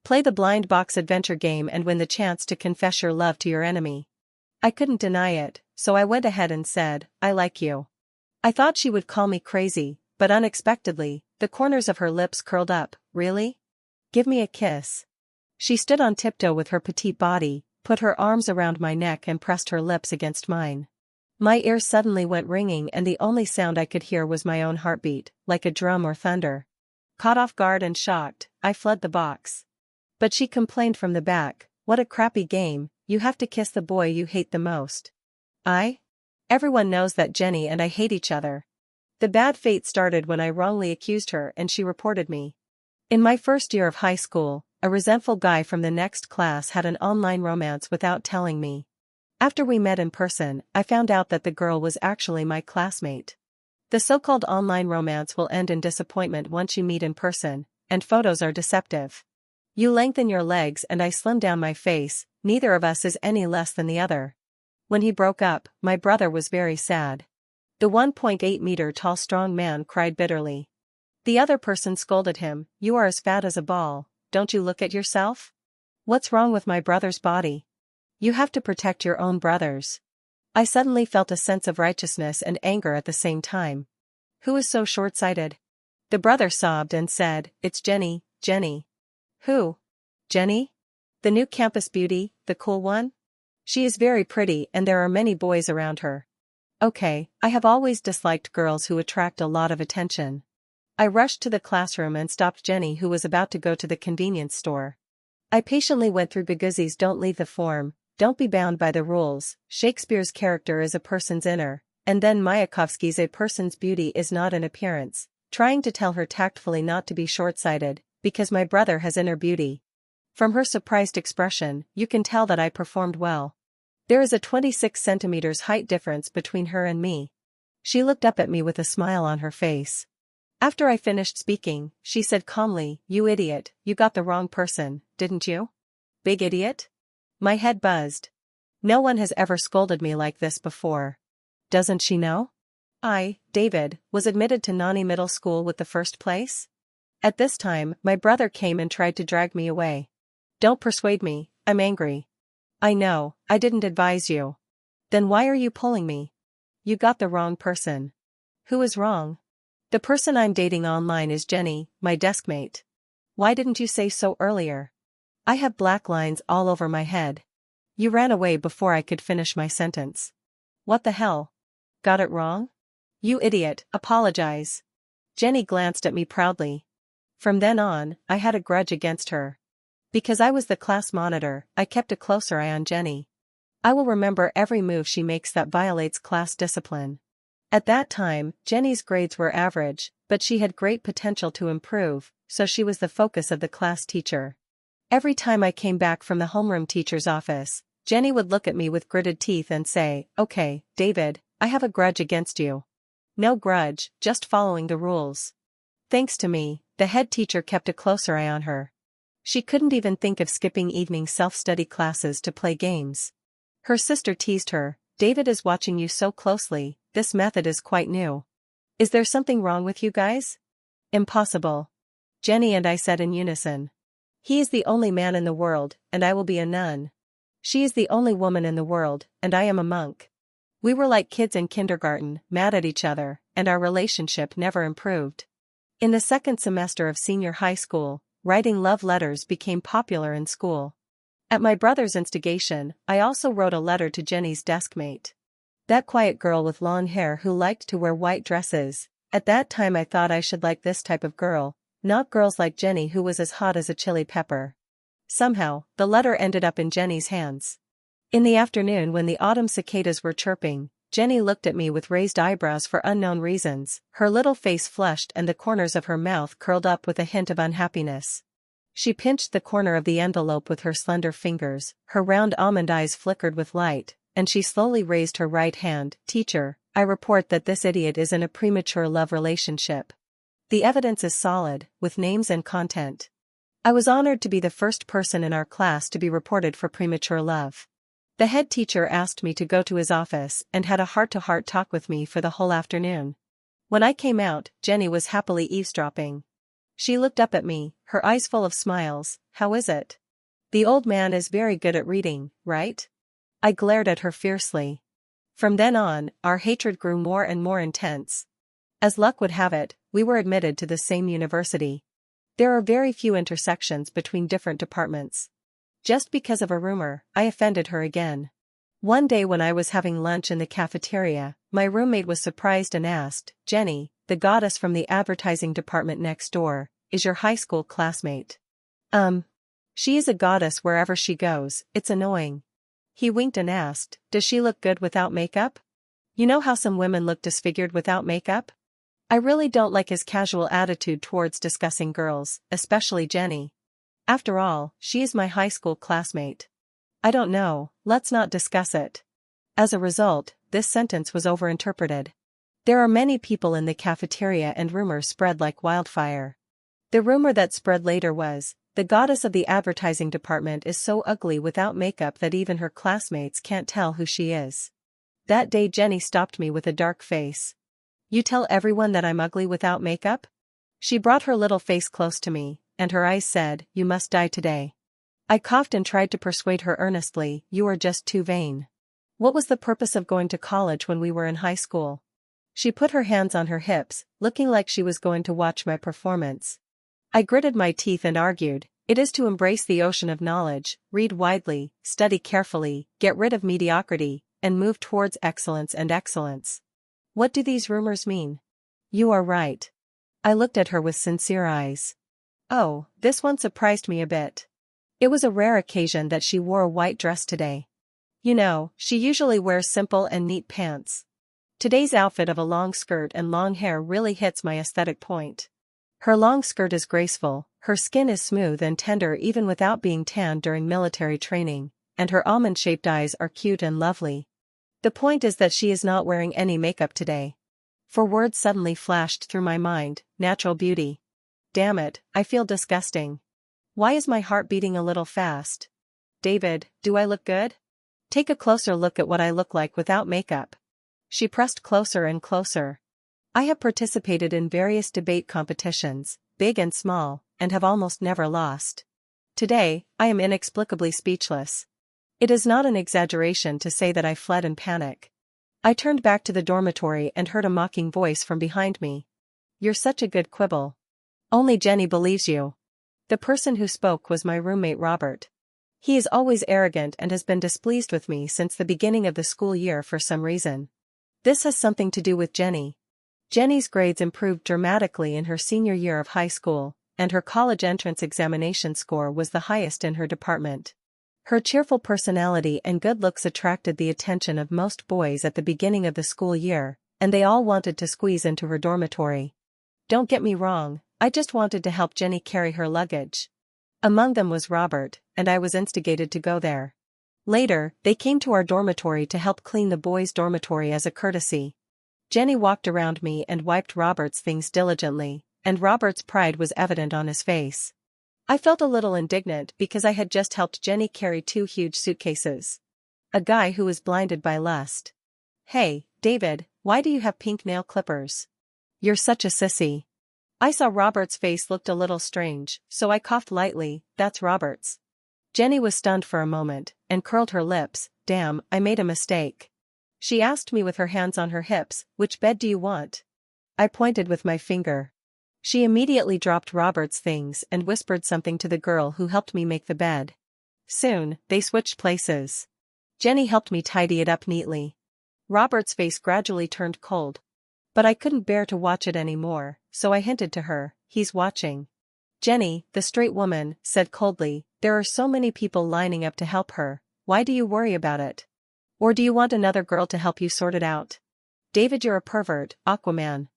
Play the blind box adventure game and win the chance to confess your love to your enemy. I couldn't deny it, so I went ahead and said, I like you. I thought she would call me crazy, but unexpectedly, the corners of her lips curled up. Really? Give me a kiss. She stood on tiptoe with her petite body, put her arms around my neck and pressed her lips against mine. My ears suddenly went ringing and the only sound I could hear was my own heartbeat, like a drum or thunder. Caught off guard and shocked, I fled the box. But she complained from the back, what a crappy game, you have to kiss the boy you hate the most. Everyone knows that Jenny and I hate each other. The bad fate started when I wrongly accused her and she reported me. In my first year of high school, a resentful guy from the next class had an online romance without telling me. After we met in person, I found out that the girl was actually my classmate. The so-called online romance will end in disappointment once you meet in person, and photos are deceptive. You lengthen your legs and I slim down my face, neither of us is any less than the other. When he broke up, my brother was very sad. The 1.8-meter tall strong man cried bitterly. The other person scolded him, you are as fat as a ball, don't you look at yourself? What's wrong with my brother's body? You have to protect your own brothers. I suddenly felt a sense of righteousness and anger at the same time. Who is so short-sighted? The brother sobbed and said, it's Jenny, Jenny. Who? Jenny? The new campus beauty, the cool one? She is very pretty and there are many boys around her. Okay, I have always disliked girls who attract a lot of attention. I rushed to the classroom and stopped Jenny who was about to go to the convenience store. I patiently went through Baguzzi's Don't Leave the Form, Don't Be Bound by the Rules, Shakespeare's character is a person's inner, and then Mayakovsky's A person's beauty is not an appearance, trying to tell her tactfully not to be short-sighted, because my brother has inner beauty. From her surprised expression, you can tell that I performed well. There is a 26 centimeters height difference between her and me. She looked up at me with a smile on her face. After I finished speaking, she said calmly, you idiot, you got the wrong person, didn't you? Big idiot? My head buzzed. No one has ever scolded me like this before. Doesn't she know? I, David, was admitted to Nani Middle School with the first place. At this time, my brother came and tried to drag me away. Don't persuade me, I'm angry. I know, I didn't advise you. Then why are you pulling me? You got the wrong person. Who is wrong? The person I'm dating online is Jenny, my deskmate. Why didn't you say so earlier? I have black lines all over my head. You ran away before I could finish my sentence. What the hell? Got it wrong? You idiot, apologize. Jenny glanced at me proudly. From then on, I had a grudge against her. Because I was the class monitor, I kept a closer eye on Jenny. I will remember every move she makes that violates class discipline. At that time, Jenny's grades were average, but she had great potential to improve, so she was the focus of the class teacher. Every time I came back from the homeroom teacher's office, Jenny would look at me with gritted teeth and say, okay, David, I have a grudge against you. No grudge, just following the rules. Thanks to me, the head teacher kept a closer eye on her. She couldn't even think of skipping evening self-study classes to play games. Her sister teased her, David is watching you so closely, this method is quite new. Is there something wrong with you guys? Impossible. Jenny and I said in unison. He is the only man in the world, and I will be a nun. She is the only woman in the world, and I am a monk. We were like kids in kindergarten, mad at each other, and our relationship never improved. In the second semester of senior high school, writing love letters became popular in school. At my brother's instigation, I also wrote a letter to Jenny's deskmate. That quiet girl with long hair who liked to wear white dresses. At that time I thought I should like this type of girl, not girls like Jenny who was as hot as a chili pepper. Somehow, the letter ended up in Jenny's hands. In the afternoon when the autumn cicadas were chirping, Jenny looked at me with raised eyebrows for unknown reasons, her little face flushed and the corners of her mouth curled up with a hint of unhappiness. She pinched the corner of the envelope with her slender fingers, her round almond eyes flickered with light, and she slowly raised her right hand. Teacher, I report that this idiot is in a premature love relationship. The evidence is solid, with names and content. I was honored to be the first person in our class to be reported for premature love. The head teacher asked me to go to his office and had a heart-to-heart talk with me for the whole afternoon. When I came out, Jenny was happily eavesdropping. She looked up at me, her eyes full of smiles. How is it? The old man is very good at reading, right? I glared at her fiercely. From then on, our hatred grew more and more intense. As luck would have it, we were admitted to the same university. There are very few intersections between different departments. Just because of a rumor, I offended her again. One day when I was having lunch in the cafeteria, my roommate was surprised and asked, "Jenny, the goddess from the advertising department next door, is your high school classmate?" She is a goddess wherever she goes, it's annoying. He winked and asked, "Does she look good without makeup? You know how some women look disfigured without makeup?" I really don't like his casual attitude towards discussing girls, especially Jenny. After all, she is my high school classmate. I don't know, let's not discuss it. As a result, this sentence was overinterpreted. There are many people in the cafeteria and rumors spread like wildfire. The rumor that spread later was, the goddess of the advertising department is so ugly without makeup that even her classmates can't tell who she is. That day Jenny stopped me with a dark face. "You tell everyone that I'm ugly without makeup?" She brought her little face close to me, and her eyes said, "You must die today." I coughed and tried to persuade her earnestly, "You are just too vain. What was the purpose of going to college when we were in high school?" She put her hands on her hips, looking like she was going to watch my performance. I gritted my teeth and argued, "It is to embrace the ocean of knowledge, read widely, study carefully, get rid of mediocrity, and move towards excellence and excellence. What do these rumors mean?" "You are right." I looked at her with sincere eyes. Oh, this one surprised me a bit. It was a rare occasion that she wore a white dress today. You know, she usually wears simple and neat pants. Today's outfit of a long skirt and long hair really hits my aesthetic point. Her long skirt is graceful, her skin is smooth and tender even without being tanned during military training, and her almond-shaped eyes are cute and lovely. The point is that she is not wearing any makeup today. For words suddenly flashed through my mind, natural beauty. Damn it, I feel disgusting. Why is my heart beating a little fast? David, do I look good? Take a closer look at what I look like without makeup. She pressed closer and closer. I have participated in various debate competitions, big and small, and have almost never lost. Today, I am inexplicably speechless. It is not an exaggeration to say that I fled in panic. I turned back to the dormitory and heard a mocking voice from behind me. "You're such a good quibble. Only Jenny believes you." The person who spoke was my roommate Robert. He is always arrogant and has been displeased with me since the beginning of the school year for some reason. This has something to do with Jenny. Jenny's grades improved dramatically in her senior year of high school, and her college entrance examination score was the highest in her department. Her cheerful personality and good looks attracted the attention of most boys at the beginning of the school year, and they all wanted to squeeze into her dormitory. Don't get me wrong, I just wanted to help Jenny carry her luggage. Among them was Robert, and I was instigated to go there. Later, they came to our dormitory to help clean the boys' dormitory as a courtesy. Jenny walked around me and wiped Robert's things diligently, and Robert's pride was evident on his face. I felt a little indignant because I had just helped Jenny carry 2 huge suitcases. A guy who was blinded by lust. "Hey, David, why do you have pink nail clippers? You're such a sissy." I saw Robert's face looked a little strange, so I coughed lightly. "That's Robert's." Jenny was stunned for a moment, and curled her lips. "Damn, I made a mistake." She asked me with her hands on her hips, "Which bed do you want?" I pointed with my finger. She immediately dropped Robert's things and whispered something to the girl who helped me make the bed. Soon, they switched places. Jenny helped me tidy it up neatly. Robert's face gradually turned cold. But I couldn't bear to watch it anymore, so I hinted to her, "He's watching." Jenny, the straight woman, said coldly, "There are so many people lining up to help her, why do you worry about it? Or do you want another girl to help you sort it out? David, you're a pervert, Aquaman."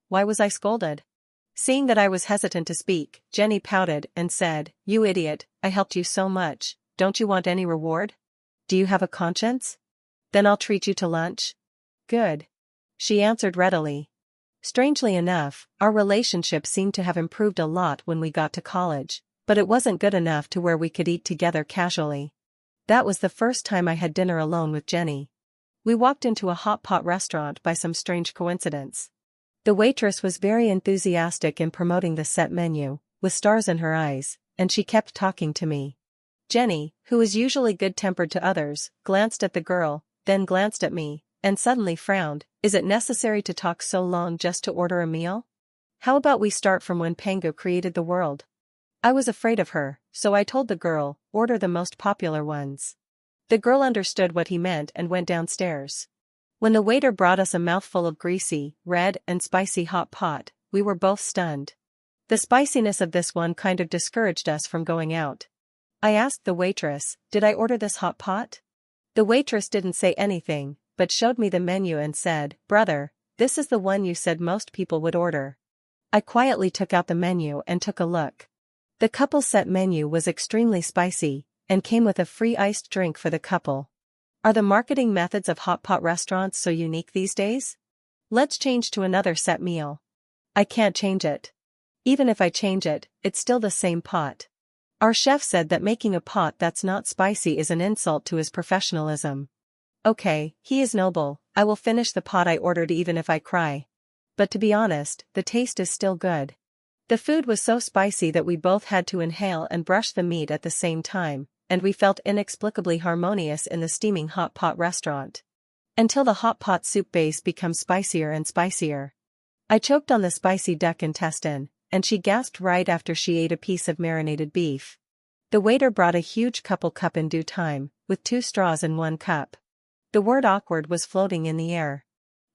Why was I scolded? Seeing that I was hesitant to speak, Jenny pouted and said, "You idiot, I helped you so much, don't you want any reward? Do you have a conscience? Then I'll treat you to lunch." "Good." She answered readily. Strangely enough, our relationship seemed to have improved a lot when we got to college, but it wasn't good enough to where we could eat together casually. That was the first time I had dinner alone with Jenny. We walked into a hot pot restaurant by some strange coincidence. The waitress was very enthusiastic in promoting the set menu, with stars in her eyes, and she kept talking to me. Jenny, who is usually good-tempered to others, glanced at the girl, then glanced at me, and suddenly frowned. Is it necessary to talk so long just to order a meal? How about we start from when Pangu created the world? I was afraid of her, so I told the girl, order the most popular ones. The girl understood what he meant and went downstairs. When the waiter brought us a mouthful of greasy, red, and spicy hot pot, we were both stunned. The spiciness of this one kind of discouraged us from going out. I asked the waitress, did I order this hot pot? The waitress didn't say anything, but showed me the menu and said, brother, this is the one you said most people would order. I quietly took out the menu and took a look. The couple set menu was extremely spicy, and came with a free iced drink for the couple. Are the marketing methods of hot pot restaurants so unique these days? Let's change to another set meal. I can't change it. Even if I change it, it's still the same pot. Our chef said that making a pot that's not spicy is an insult to his professionalism. Okay, he is noble, I will finish the pot I ordered even if I cry. But to be honest, the taste is still good. The food was so spicy that we both had to inhale and brush the meat at the same time, and we felt inexplicably harmonious in the steaming hot pot restaurant. Until the hot pot soup base becomes spicier and spicier. I choked on the spicy duck intestine, and she gasped right after she ate a piece of marinated beef. The waiter brought a huge couple cup in due time, with 2 straws in 1 cup. The word awkward was floating in the air.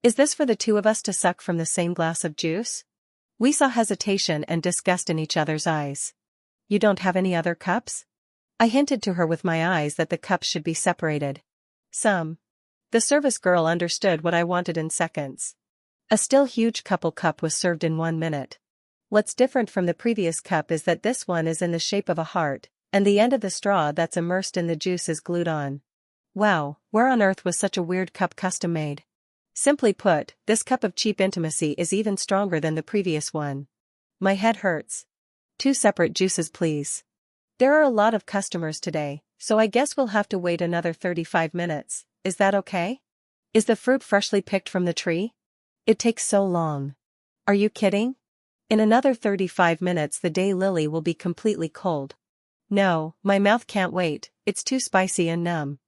Is this for the 2 of us to suck from the same glass of juice? We saw hesitation and disgust in each other's eyes. You don't have any other cups? I hinted to her with my eyes that the cups should be separated. Some. The service girl understood what I wanted in seconds. A still huge couple cup was served in 1 minute. What's different from the previous cup is that this one is in the shape of a heart, and the end of the straw that's immersed in the juice is glued on. Wow, where on earth was such a weird cup custom made? Simply put, this cup of cheap intimacy is even stronger than the previous one. My head hurts. 2 separate juices please. There are a lot of customers today, so I guess we'll have to wait another 35 minutes, is that okay? Is the fruit freshly picked from the tree? It takes so long. Are you kidding? In another 35 minutes the daylily will be completely cold. No, my mouth can't wait, it's too spicy and numb.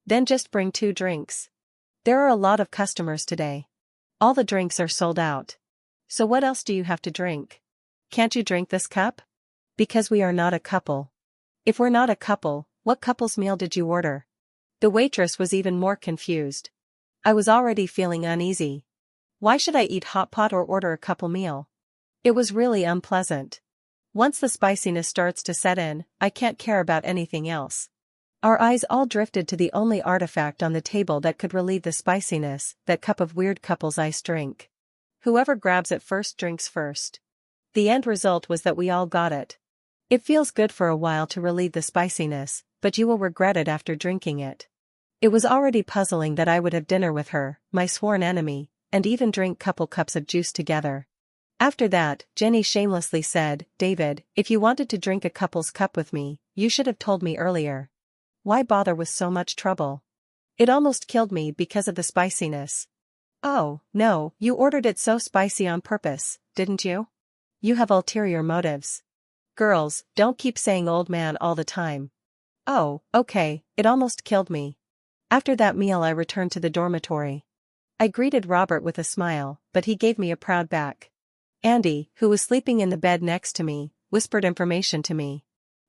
Then just bring 2 drinks. There are a lot of customers today. All the drinks are sold out. So what else do you have to drink? Can't you drink this cup? Because we are not a couple. If we're not a couple, what couple's meal did you order? The waitress was even more confused. I was already feeling uneasy. Why should I eat hot pot or order a couple meal? It was really unpleasant. Once the spiciness starts to set in, I can't care about anything else. Our eyes all drifted to the only artifact on the table that could relieve the spiciness, that cup of weird couple's iced drink. Whoever grabs it first drinks first. The end result was that we all got it. It feels good for a while to relieve the spiciness, but you will regret it after drinking it. It was already puzzling that I would have dinner with her, my sworn enemy, and even drink couple cups of juice together. After that, Jenny shamelessly said, David, if you wanted to drink a couple's cup with me, you should have told me earlier. Why bother with so much trouble? It almost killed me because of the spiciness. Oh, no, you ordered it so spicy on purpose, didn't you? You have ulterior motives. Girls, don't keep saying old man all the time. Oh, okay, it almost killed me. After that meal I returned to the dormitory. I greeted Robert with a smile, but he gave me a proud back. Andy, who was sleeping in the bed next to me, whispered information to me.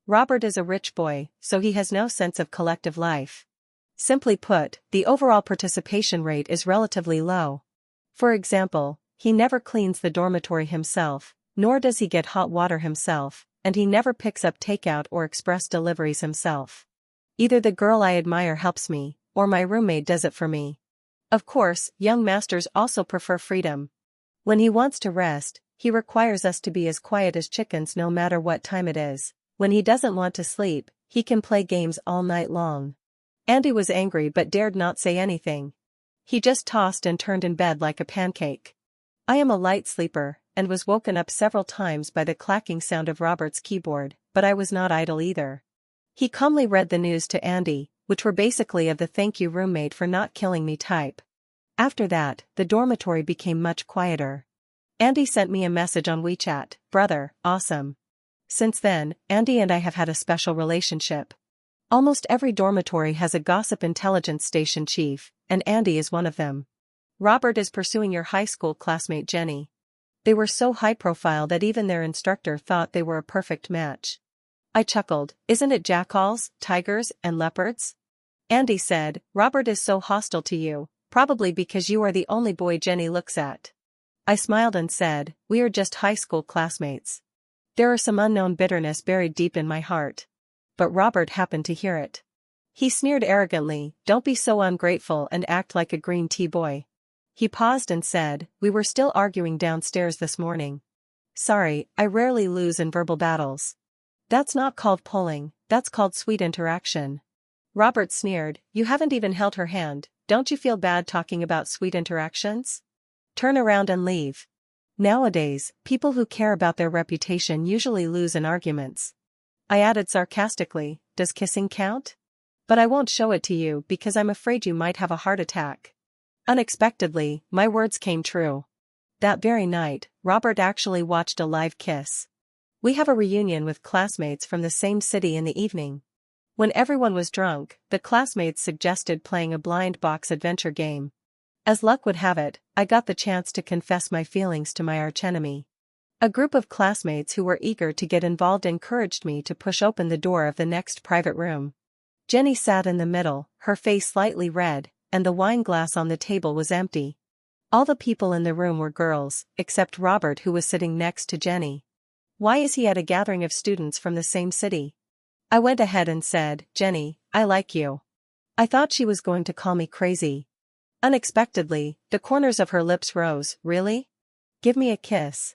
Robert is a rich boy, so he has no sense of collective life. Simply put, the overall participation rate is relatively low. For example, he never cleans the dormitory himself, nor does he get hot water himself, and he never picks up takeout or express deliveries himself. Either the girl I admire helps me, or my roommate does it for me. Of course, young masters also prefer freedom. When he wants to rest, he requires us to be as quiet as chickens no matter what time it is. When he doesn't want to sleep, he can play games all night long. Andy was angry but dared not say anything. He just tossed and turned in bed like a pancake. I am a light sleeper, and was woken up several times by the clacking sound of Robert's keyboard, but I was not idle either. He calmly read the news to Andy, which were basically of the thank you roommate for not killing me type. After that, the dormitory became much quieter. Andy sent me a message on WeChat, brother, awesome. Since then, Andy and I have had a special relationship. Almost every dormitory has a gossip intelligence station chief, and Andy is one of them. Robert is pursuing your high school classmate Jenny. They were so high profile that even their instructor thought they were a perfect match. I chuckled, isn't it jackals, tigers, and leopards? Andy said, Robert is so hostile to you, probably because you are the only boy Jenny looks at. I smiled and said, we are just high school classmates. There are some unknown bitterness buried deep in my heart. But Robert happened to hear it. He sneered arrogantly, don't be so ungrateful and act like a green tea boy. He paused and said, we were still arguing downstairs this morning. Sorry, I rarely lose in verbal battles. That's not called pulling, that's called sweet interaction. Robert sneered, you haven't even held her hand, don't you feel bad talking about sweet interactions? Turn around and leave. Nowadays, people who care about their reputation usually lose in arguments. I added sarcastically, does kissing count? But I won't show it to you because I'm afraid you might have a heart attack. Unexpectedly, my words came true. That very night, Robert actually watched a live kiss. We have a reunion with classmates from the same city in the evening. When everyone was drunk, the classmates suggested playing a blind box adventure game. As luck would have it, I got the chance to confess my feelings to my archenemy. A group of classmates who were eager to get involved encouraged me to push open the door of the next private room. Jenny sat in the middle, her face slightly red, and the wine glass on the table was empty. All the people in the room were girls, except Robert, who was sitting next to Jenny. Why is he at a gathering of students from the same city? I went ahead and said, Jenny, I like you. I thought she was going to call me crazy. Unexpectedly, the corners of her lips rose. Really? Give me a kiss.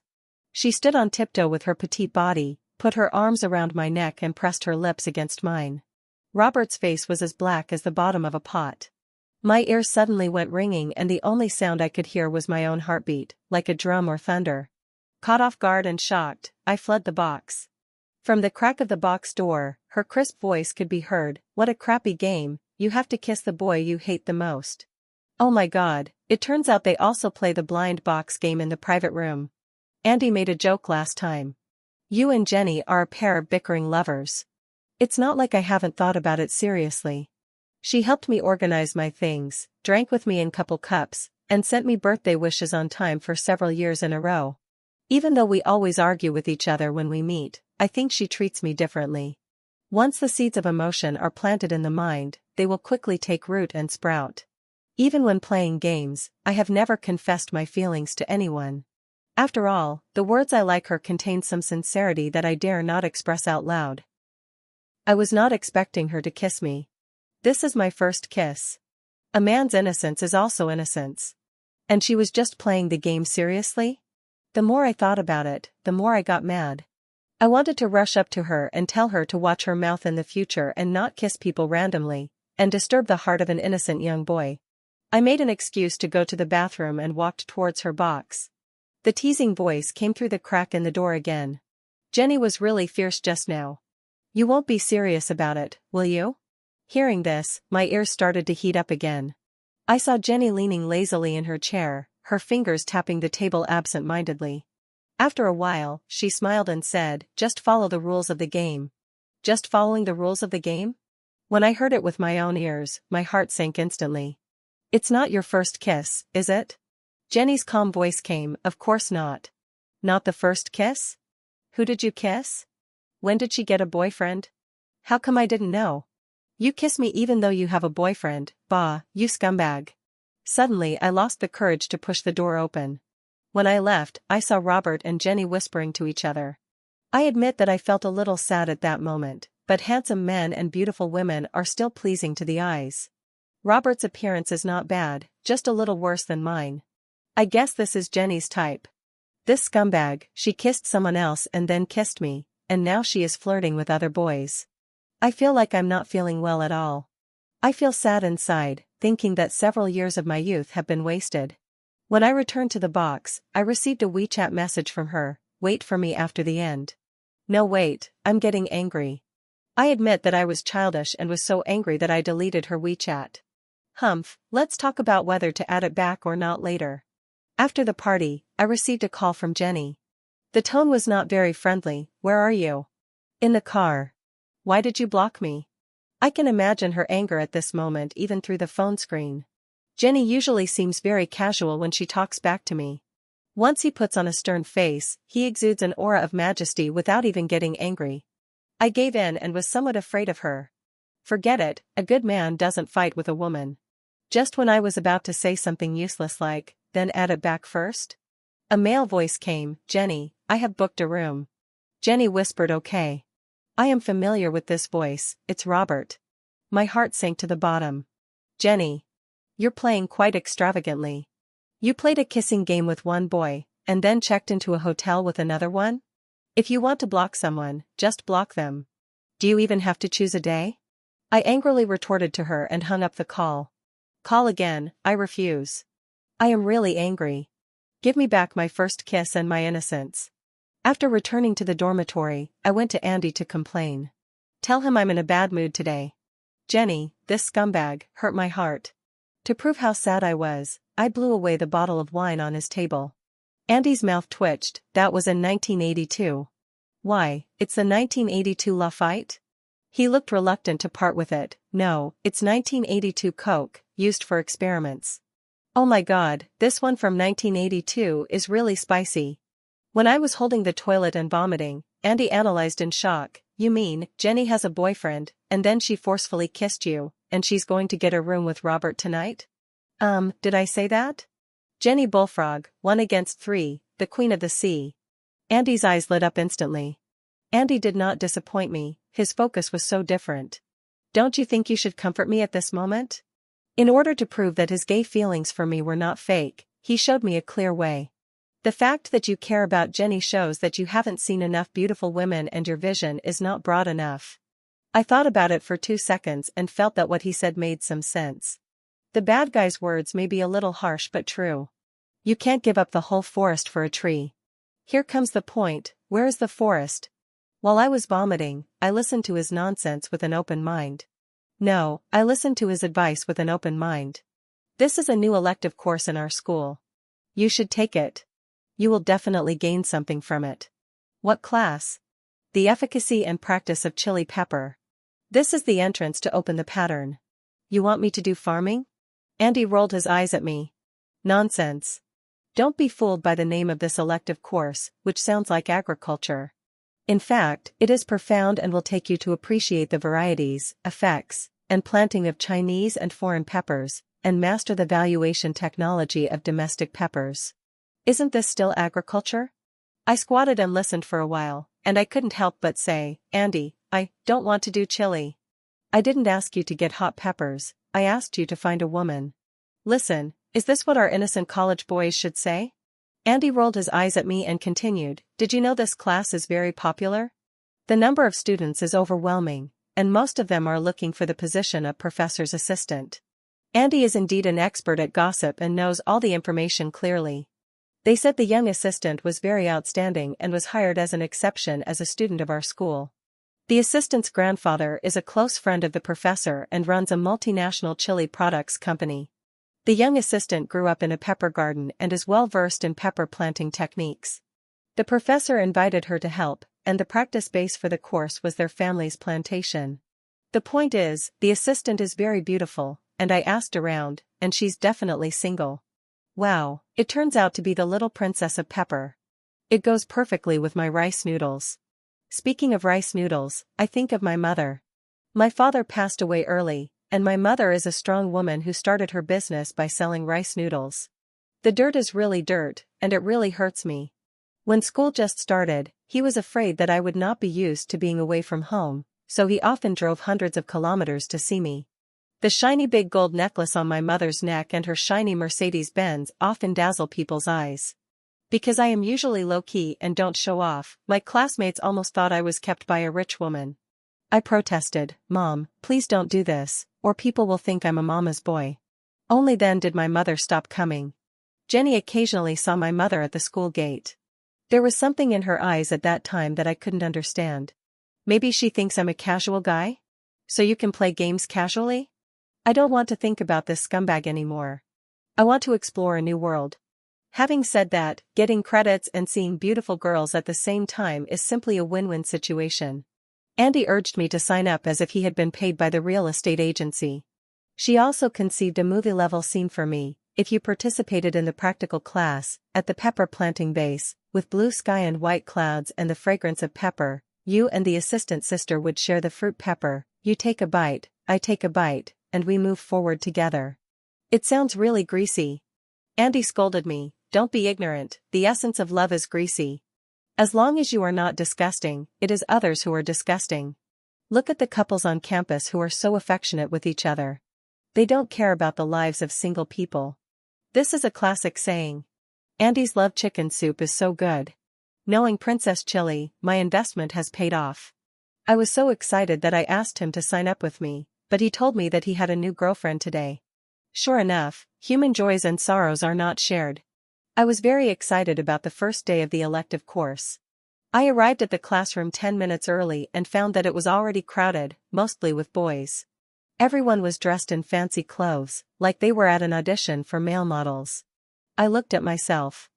She stood on tiptoe with her petite body, put her arms around my neck and pressed her lips against mine. Robert's face was as black as the bottom of a pot. My ears suddenly went ringing and the only sound I could hear was my own heartbeat, like a drum or thunder. Caught off guard and shocked, I fled the box. From the crack of the box door, her crisp voice could be heard, what a crappy game, you have to kiss the boy you hate the most. Oh my God, it turns out they also play the blind box game in the private room. Andy made a joke last time. You and Jenny are a pair of bickering lovers. It's not like I haven't thought about it seriously. She helped me organize my things, drank with me in couple cups, and sent me birthday wishes on time for several years in a row. Even though we always argue with each other when we meet, I think she treats me differently. Once the seeds of emotion are planted in the mind, they will quickly take root and sprout. Even when playing games, I have never confessed my feelings to anyone. After all, the words I like her contain some sincerity that I dare not express out loud. I was not expecting her to kiss me. This is my first kiss. A man's innocence is also innocence. And she was just playing the game seriously? The more I thought about it, the more I got mad. I wanted to rush up to her and tell her to watch her mouth in the future and not kiss people randomly, and disturb the heart of an innocent young boy. I made an excuse to go to the bathroom and walked towards her box. The teasing voice came through the crack in the door again. Jenny was really fierce just now. You won't be serious about it, will you? Hearing this, my ears started to heat up again. I saw Jenny leaning lazily in her chair, her fingers tapping the table absent-mindedly. After a while, she smiled and said, just follow the rules of the game. Just following the rules of the game? When I heard it with my own ears, my heart sank instantly. It's not your first kiss, is it? Jenny's calm voice came, of course not. Not the first kiss? Who did you kiss? When did she get a boyfriend? How come I didn't know? You kiss me even though you have a boyfriend, bah, you scumbag. Suddenly I lost the courage to push the door open. When I left, I saw Robert and Jenny whispering to each other. I admit that I felt a little sad at that moment, but handsome men and beautiful women are still pleasing to the eyes. Robert's appearance is not bad, just a little worse than mine. I guess this is Jenny's type. This scumbag, she kissed someone else and then kissed me, and now she is flirting with other boys. I feel like I'm not feeling well at all. I feel sad inside, thinking that several years of my youth have been wasted. When I returned to the box, I received a WeChat message from her, wait for me after the end. No wait, I'm getting angry. I admit that I was childish and was so angry that I deleted her WeChat. Humph, let's talk about whether to add it back or not later. After the party, I received a call from Jenny. The tone was not very friendly. "Where are you?" "In the car." "Why did you block me?" I can imagine her anger at this moment even through the phone screen. Jenny usually seems very casual when she talks back to me. Once he puts on a stern face, he exudes an aura of majesty without even getting angry. I gave in and was somewhat afraid of her. Forget it, a good man doesn't fight with a woman. Just when I was about to say something useless like, "Then add it back first?" A male voice came, "Jenny, I have booked a room." Jenny whispered, "Okay." I am familiar with this voice, it's Robert. My heart sank to the bottom. "Jenny. You're playing quite extravagantly. You played a kissing game with one boy, and then checked into a hotel with another one? If you want to block someone, just block them. Do you even have to choose a day?" I angrily retorted to her and hung up the call. "Call again, I refuse. I am really angry. Give me back my first kiss and my innocence." After returning to the dormitory, I went to Andy to complain. "Tell him I'm in a bad mood today. Jenny, this scumbag, hurt my heart." To prove how sad I was, I blew away the bottle of wine on his table. Andy's mouth twitched. "That was in 1982. Why, it's the 1982 Lafite?" He looked reluctant to part with it. "No, it's 1982 Coke, used for experiments." "Oh my God, this one from 1982 is really spicy." When I was holding the toilet and vomiting, Andy analyzed in shock. "You mean, Jenny has a boyfriend, and then she forcefully kissed you, and she's going to get a room with Robert tonight?" Did I say that?" Jenny Bullfrog, 1 against 3, the queen of the sea." Andy's eyes lit up instantly. Andy did not disappoint me, his focus was so different. "Don't you think you should comfort me at this moment?" In order to prove that his gay feelings for me were not fake, he showed me a clear way. "The fact that you care about Jenny shows that you haven't seen enough beautiful women and your vision is not broad enough." I thought about it for 2 seconds and felt that what he said made some sense. The bad guy's words may be a little harsh but true. You can't give up the whole forest for a tree. Here comes the point, where is the forest? While I was vomiting, I listened to his nonsense with an open mind. No, I listened to his advice with an open mind. "This is a new elective course in our school. You should take it. You will definitely gain something from it." "What class?" "The efficacy and practice of chili pepper. This is the entrance to open the pattern." "You want me to do farming?" Andy rolled his eyes at me. "Nonsense. Don't be fooled by the name of this elective course, which sounds like agriculture. In fact, it is profound and will take you to appreciate the varieties, effects, and planting of Chinese and foreign peppers, and master the valuation technology of domestic peppers." "Isn't this still agriculture?" I squatted and listened for a while, and I couldn't help but say, "Andy, I don't want to do chili. I didn't ask you to get hot peppers, I asked you to find a woman." "Listen, is this what our innocent college boys should say?" Andy rolled his eyes at me and continued, "Did you know this class is very popular? The number of students is overwhelming, and most of them are looking for the position of professor's assistant." Andy is indeed an expert at gossip and knows all the information clearly. They said the young assistant was very outstanding and was hired as an exception as a student of our school. The assistant's grandfather is a close friend of the professor and runs a multinational chili products company. The young assistant grew up in a pepper garden and is well versed in pepper planting techniques. The professor invited her to help, and the practice base for the course was their family's plantation. The point is, the assistant is very beautiful, and I asked around, and she's definitely single. Wow, it turns out to be the little princess of pepper. It goes perfectly with my rice noodles. Speaking of rice noodles, I think of my mother. My father passed away early, and my mother is a strong woman who started her business by selling rice noodles. The dirt is really dirt, and it really hurts me. When school just started, he was afraid that I would not be used to being away from home, so he often drove hundreds of kilometers to see me. The shiny big gold necklace on my mother's neck and her shiny Mercedes-Benz often dazzle people's eyes. Because I am usually low-key and don't show off, my classmates almost thought I was kept by a rich woman. I protested, "Mom, please don't do this, or people will think I'm a mama's boy." Only then did my mother stop coming. Jenny occasionally saw my mother at the school gate. There was something in her eyes at that time that I couldn't understand. Maybe she thinks I'm a casual guy? So you can play games casually? I don't want to think about this scumbag anymore. I want to explore a new world. Having said that, getting credits and seeing beautiful girls at the same time is simply a win-win situation. Andy urged me to sign up as if he had been paid by the real estate agency. She also conceived a movie-level scene for me: if you participated in the practical class, at the pepper planting base, with blue sky and white clouds and the fragrance of pepper, you and the assistant sister would share the fruit pepper. You take a bite, I take a bite, and we move forward together. It sounds really greasy. Andy scolded me. Don't be ignorant, the essence of love is greasy. As long as you are not disgusting, it is others who are disgusting. Look at the couples on campus who are so affectionate with each other. They don't care about the lives of single people. This is a classic saying. Andy's love chicken soup is so good. Knowing Princess Chili, my investment has paid off. I was so excited that I asked him to sign up with me, but he told me that he had a new girlfriend today. Sure enough, human joys and sorrows are not shared. I was very excited about the first day of the elective course. I arrived at the classroom 10 minutes early and found that it was already crowded, mostly with boys. Everyone was dressed in fancy clothes, like they were at an audition for male models. I looked at myself.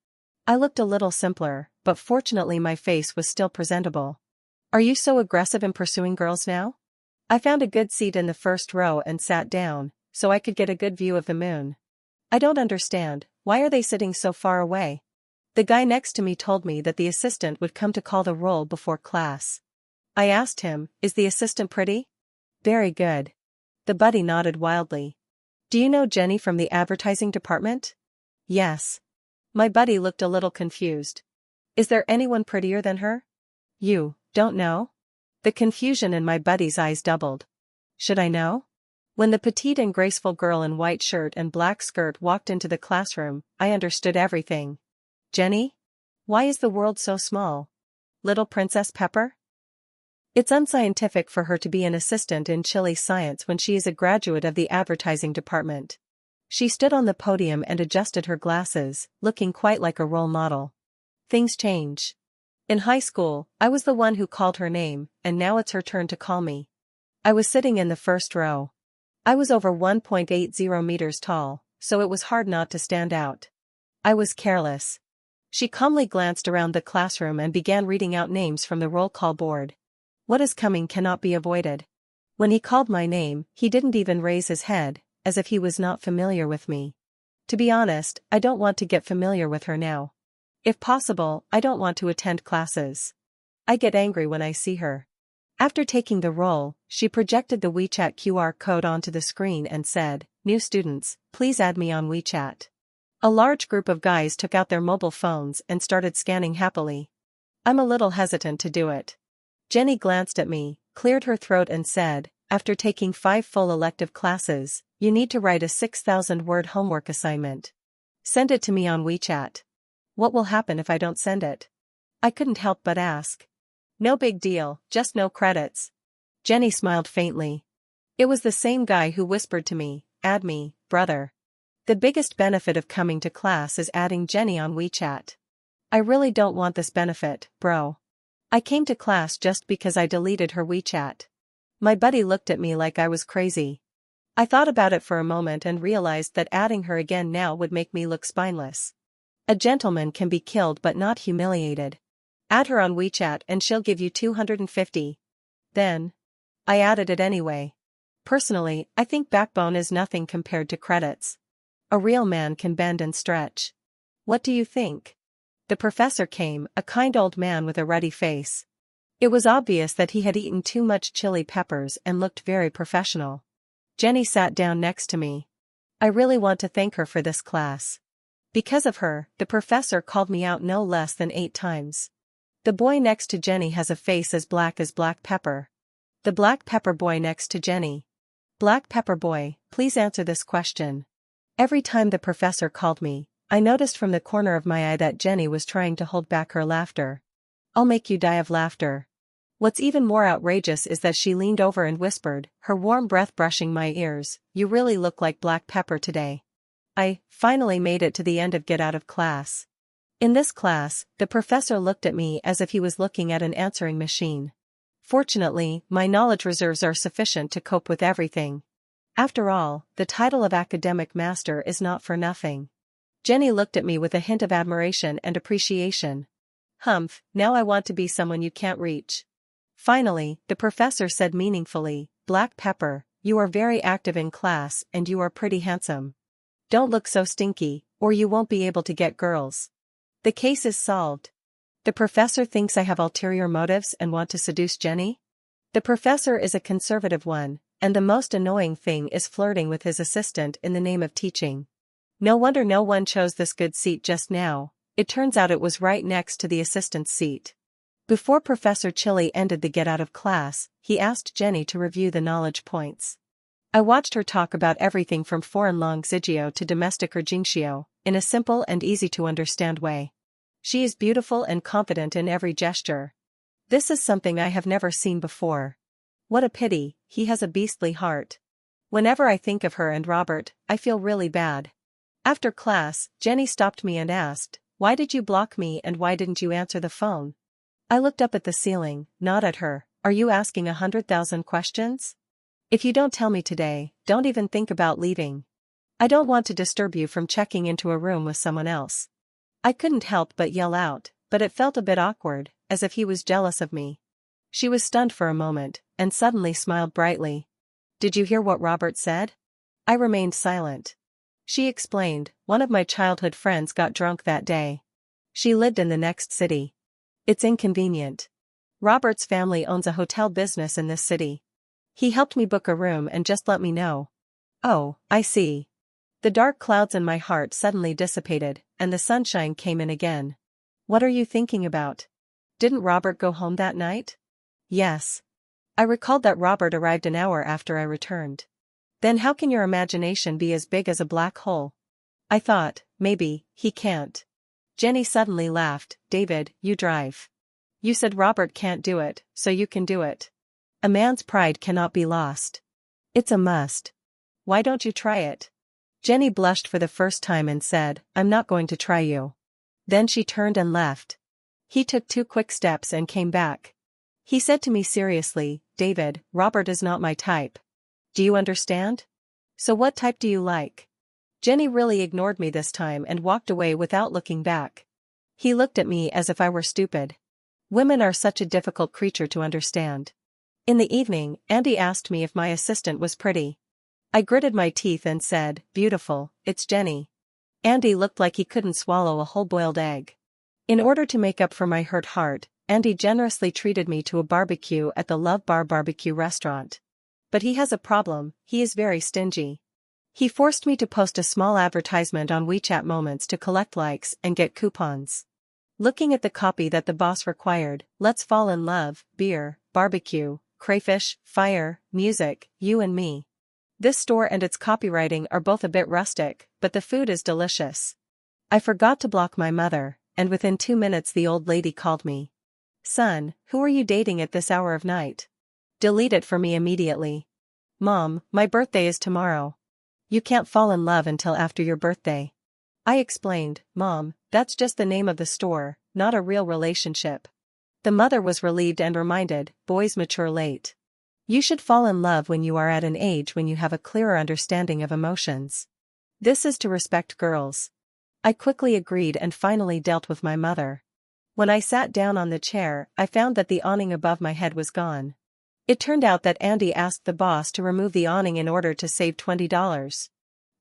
I looked a little simpler, but fortunately my face was still presentable. Are you so aggressive in pursuing girls now? I found a good seat in the first row and sat down, so I could get a good view of the moon. I don't understand, why are they sitting so far away? The guy next to me told me that the assistant would come to call the roll before class. I asked him, is the assistant pretty? Very good. The buddy nodded wildly. Do you know Jenny from the advertising department? Yes. My buddy looked a little confused. Is there anyone prettier than her? You don't know? The confusion in my buddy's eyes doubled. Should I know? When the petite and graceful girl in white shirt and black skirt walked into the classroom, I understood everything. Jenny? Why is the world so small? Little Princess Pepper? It's unscientific for her to be an assistant in chili science when she is a graduate of the advertising department. She stood on the podium and adjusted her glasses, looking quite like a role model. Things change. In high school, I was the one who called her name, and now it's her turn to call me. I was sitting in the first row. I was over 1.80 meters tall, so it was hard not to stand out. I was careless. She calmly glanced around the classroom and began reading out names from the roll call board. What is coming cannot be avoided. When he called my name, he didn't even raise his head, as if he was not familiar with me. To be honest, I don't want to get familiar with her now. If possible, I don't want to attend classes. I get angry when I see her. After taking the roll, she projected the WeChat QR code onto the screen and said, "New students, please add me on WeChat." A large group of guys took out their mobile phones and started scanning happily. I'm a little hesitant to do it. Jenny glanced at me, cleared her throat and said, after taking 5 full elective classes, you need to write a 6,000-word homework assignment. Send it to me on WeChat. What will happen if I don't send it? I couldn't help but ask. No big deal, just no credits. Jenny smiled faintly. It was the same guy who whispered to me, add me, brother. The biggest benefit of coming to class is adding Jenny on WeChat. I really don't want this benefit, bro. I came to class just because I deleted her WeChat. My buddy looked at me like I was crazy. I thought about it for a moment and realized that adding her again now would make me look spineless. A gentleman can be killed but not humiliated. Add her on WeChat and she'll give you 250. Then. I added it anyway. Personally, I think backbone is nothing compared to credits. A real man can bend and stretch. What do you think? The professor came, a kind old man with a ruddy face. It was obvious that he had eaten too much chili peppers and looked very professional. Jenny sat down next to me. I really want to thank her for this class. Because of her, the professor called me out no less than 8 times. The boy next to Jenny has a face as black pepper. The black pepper boy next to Jenny. Black pepper boy, please answer this question. Every time the professor called me, I noticed from the corner of my eye that Jenny was trying to hold back her laughter. I'll make you die of laughter. What's even more outrageous is that she leaned over and whispered, her warm breath brushing my ears, you really look like black pepper today. I finally made it to the end of Get Out of Class. In this class, the professor looked at me as if he was looking at an answering machine. Fortunately, my knowledge reserves are sufficient to cope with everything. After all, the title of academic master is not for nothing. Jenny looked at me with a hint of admiration and appreciation. Humph, now I want to be someone you can't reach. Finally, the professor said meaningfully, Black Pepper, you are very active in class and you are pretty handsome. Don't look so stinky, or you won't be able to get girls. The case is solved. The professor thinks I have ulterior motives and want to seduce Jenny? The professor is a conservative one, and the most annoying thing is flirting with his assistant in the name of teaching. No wonder no one chose this good seat just now. It turns out it was right next to the assistant's seat. Before Professor Chili ended the get out of class, he asked Jenny to review the knowledge points. I watched her talk about everything from foreign longzigio to domestic urgentio, in a simple and easy-to-understand way. She is beautiful and confident in every gesture. This is something I have never seen before. What a pity, he has a beastly heart. Whenever I think of her and Robert, I feel really bad. After class, Jenny stopped me and asked, Why did you block me and why didn't you answer the phone? I looked up at the ceiling, not at her. Are you asking 100,000 questions? If you don't tell me today, don't even think about leaving. I don't want to disturb you from checking into a room with someone else. I couldn't help but yell out, but it felt a bit awkward, as if he was jealous of me. She was stunned for a moment, and suddenly smiled brightly. Did you hear what Robert said? I remained silent. She explained, one of my childhood friends got drunk that day. She lived in the next city. It's inconvenient. Robert's family owns a hotel business in this city. He helped me book a room and just let me know. Oh, I see. The dark clouds in my heart suddenly dissipated, and the sunshine came in again. What are you thinking about? Didn't Robert go home that night? Yes. I recalled that Robert arrived an hour after I returned. Then how can your imagination be as big as a black hole? I thought, maybe, he can't. Jenny suddenly laughed. David, you drive. You said Robert can't do it, so you can do it. A man's pride cannot be lost. It's a must. Why don't you try it? Jenny blushed for the first time and said, I'm not going to try you. Then she turned and left. He took 2 quick steps and came back. He said to me seriously, David, Robert is not my type. Do you understand? So what type do you like? Jenny really ignored me this time and walked away without looking back. He looked at me as if I were stupid. Women are such a difficult creature to understand. In the evening, Andy asked me if my assistant was pretty. I gritted my teeth and said, beautiful, it's Jenny. Andy looked like he couldn't swallow a whole boiled egg. In order to make up for my hurt heart, Andy generously treated me to a barbecue at the Love Bar barbecue restaurant. But he has a problem, he is very stingy. He forced me to post a small advertisement on WeChat Moments to collect likes and get coupons. Looking at the copy that the boss required, let's fall in love, beer, barbecue, crayfish, fire, music, you and me. This store and its copywriting are both a bit rustic, but the food is delicious. I forgot to block my mother, and within 2 minutes the old lady called me. Son, who are you dating at this hour of night? Delete it for me immediately. Mom, my birthday is tomorrow. You can't fall in love until after your birthday. I explained, Mom, that's just the name of the store, not a real relationship. The mother was relieved and reminded, boys mature late. You should fall in love when you are at an age when you have a clearer understanding of emotions. This is to respect girls. I quickly agreed and finally dealt with my mother. When I sat down on the chair, I found that the awning above my head was gone. It turned out that Andy asked the boss to remove the awning in order to save $20.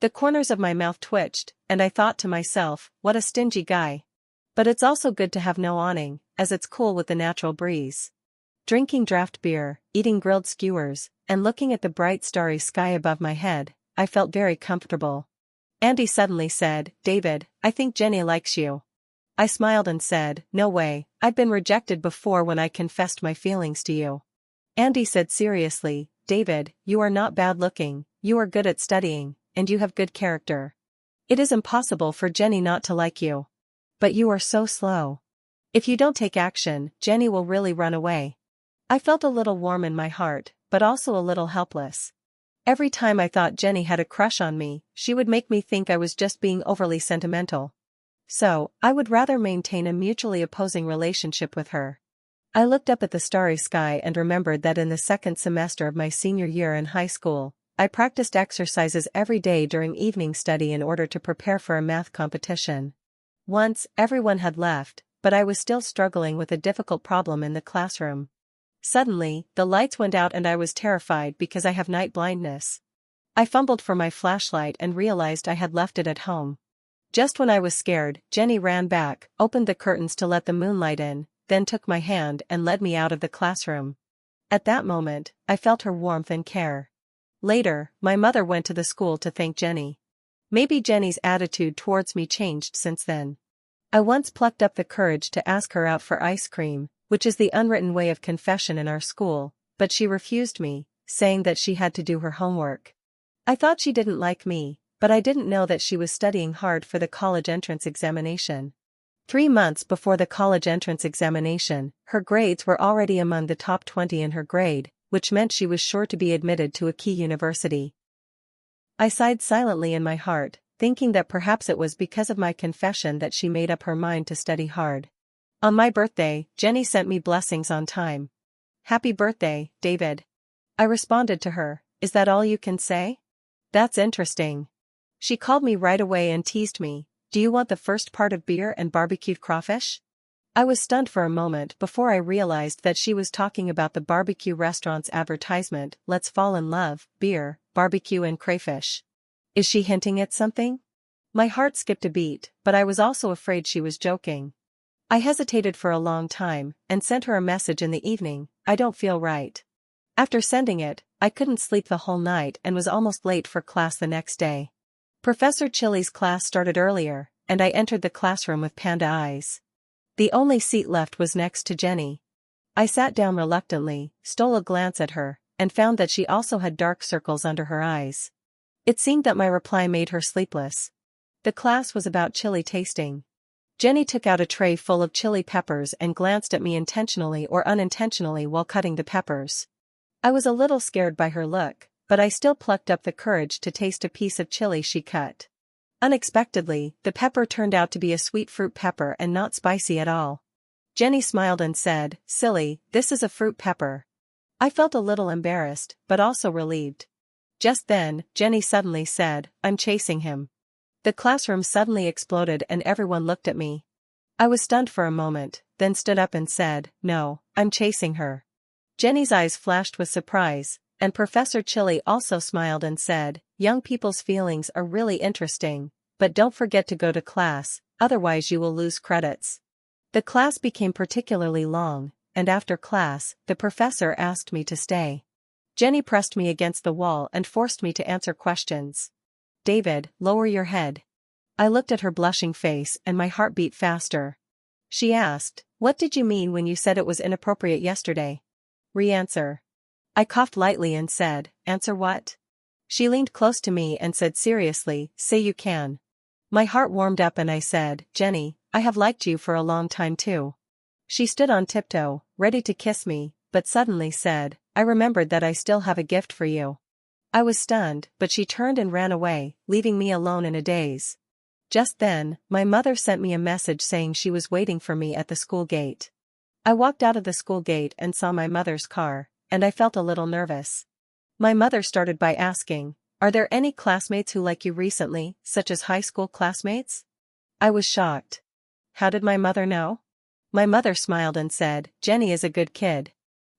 The corners of my mouth twitched, and I thought to myself, what a stingy guy. But it's also good to have no awning, as it's cool with the natural breeze. Drinking draft beer, eating grilled skewers, and looking at the bright starry sky above my head, I felt very comfortable. Andy suddenly said, David, I think Jenny likes you. I smiled and said, no way, I've been rejected before when I confessed my feelings to you. Andy said seriously, David, you are not bad looking, you are good at studying, and you have good character. It is impossible for Jenny not to like you. But you are so slow. If you don't take action, Jenny will really run away. I felt a little warm in my heart, but also a little helpless. Every time I thought Jenny had a crush on me, she would make me think I was just being overly sentimental. So, I would rather maintain a mutually opposing relationship with her. I looked up at the starry sky and remembered that in the second semester of my senior year in high school, I practiced exercises every day during evening study in order to prepare for a math competition. Once, everyone had left, but I was still struggling with a difficult problem in the classroom. Suddenly, the lights went out and I was terrified because I have night blindness. I fumbled for my flashlight and realized I had left it at home. Just when I was scared, Jenny ran back, opened the curtains to let the moonlight in, then took my hand and led me out of the classroom. At that moment, I felt her warmth and care. Later, my mother went to the school to thank Jenny. Maybe Jenny's attitude towards me changed since then. I once plucked up the courage to ask her out for ice cream, which is the unwritten way of confession in our school, but she refused me, saying that she had to do her homework. I thought she didn't like me, but I didn't know that she was studying hard for the college entrance examination. 3 months before the college entrance examination, her grades were already among the top 20 in her grade, which meant she was sure to be admitted to a key university. I sighed silently in my heart, thinking that perhaps it was because of my confession that she made up her mind to study hard. On my birthday, Jenny sent me blessings on time. "Happy birthday, David." I responded to her, "Is that all you can say? That's interesting." She called me right away and teased me, "Do you want the first part of beer and barbecued crawfish?" I was stunned for a moment before I realized that she was talking about the barbecue restaurant's advertisement, "Let's fall in love, beer, barbecue and crayfish." Is she hinting at something? My heart skipped a beat, but I was also afraid she was joking. I hesitated for a long time, and sent her a message in the evening, "I don't feel right." After sending it, I couldn't sleep the whole night and was almost late for class the next day. Professor Chili's class started earlier, and I entered the classroom with panda eyes. The only seat left was next to Jenny. I sat down reluctantly, stole a glance at her, and found that she also had dark circles under her eyes. It seemed that my reply made her sleepless. The class was about chili tasting. Jenny took out a tray full of chili peppers and glanced at me intentionally or unintentionally while cutting the peppers. I was a little scared by her look, but I still plucked up the courage to taste a piece of chili she cut. Unexpectedly, the pepper turned out to be a sweet fruit pepper and not spicy at all. Jenny smiled and said, "Silly, this is a fruit pepper." I felt a little embarrassed, but also relieved. Just then, Jenny suddenly said, "I'm chasing him." The classroom suddenly exploded and everyone looked at me. I was stunned for a moment, then stood up and said, "No, I'm chasing her." Jenny's eyes flashed with surprise, and Professor Chili also smiled and said, "Young people's feelings are really interesting, but don't forget to go to class, otherwise you will lose credits." The class became particularly long, and after class, the professor asked me to stay. Jenny pressed me against the wall and forced me to answer questions. "David, lower your head." I looked at her blushing face and my heart beat faster. She asked, "What did you mean when you said it was inappropriate yesterday?" Re-answer. I coughed lightly and said, "Answer what?" She leaned close to me and said seriously, "Say you can." My heart warmed up and I said, "Jenny, I have liked you for a long time too." She stood on tiptoe, ready to kiss me, but suddenly said, "I remembered that I still have a gift for you." I was stunned, but she turned and ran away, leaving me alone in a daze. Just then, my mother sent me a message saying she was waiting for me at the school gate. I walked out of the school gate and saw my mother's car, and I felt a little nervous. My mother started by asking, "Are there any classmates who like you recently, such as high school classmates?" I was shocked. How did my mother know? My mother smiled and said, "Jenny is a good kid.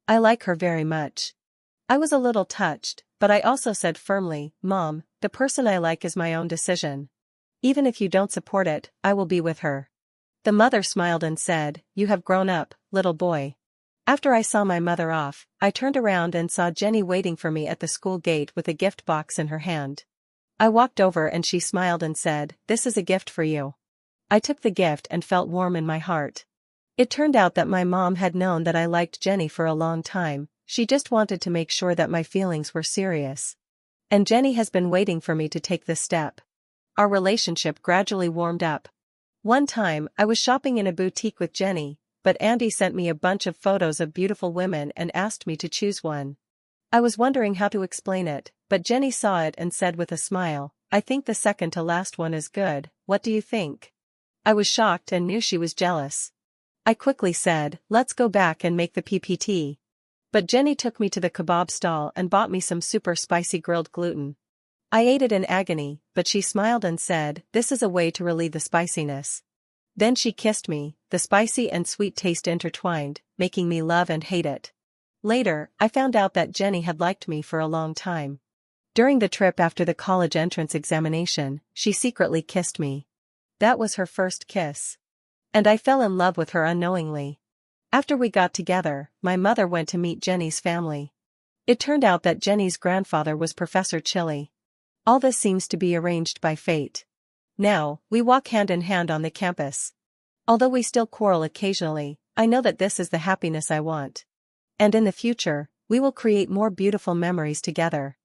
I like her very much." I was a little touched, but I also said firmly, "Mom, the person I like is my own decision. Even if you don't support it, I will be with her." The mother smiled and said, "You have grown up, little boy." After I saw my mother off, I turned around and saw Jenny waiting for me at the school gate with a gift box in her hand. I walked over and she smiled and said, "This is a gift for you." I took the gift and felt warm in my heart. It turned out that my mom had known that I liked Jenny for a long time, she just wanted to make sure that my feelings were serious. And Jenny has been waiting for me to take this step. Our relationship gradually warmed up. One time, I was shopping in a boutique with Jenny, but Andy sent me a bunch of photos of beautiful women and asked me to choose one. I was wondering how to explain it, but Jenny saw it and said with a smile, "I think the second to last one is good, what do you think?" I was shocked and knew she was jealous. I quickly said, "Let's go back and make the PPT." But Jenny took me to the kebab stall and bought me some super spicy grilled gluten. I ate it in agony, but she smiled and said, "This is a way to relieve the spiciness." Then she kissed me, the spicy and sweet taste intertwined, making me love and hate it. Later, I found out that Jenny had liked me for a long time. During the trip after the college entrance examination, she secretly kissed me. That was her first kiss. And I fell in love with her unknowingly. After we got together, my mother went to meet Jenny's family. It turned out that Jenny's grandfather was Professor Chili. All this seems to be arranged by fate. Now, we walk hand in hand on the campus. Although we still quarrel occasionally, I know that this is the happiness I want. And in the future, we will create more beautiful memories together.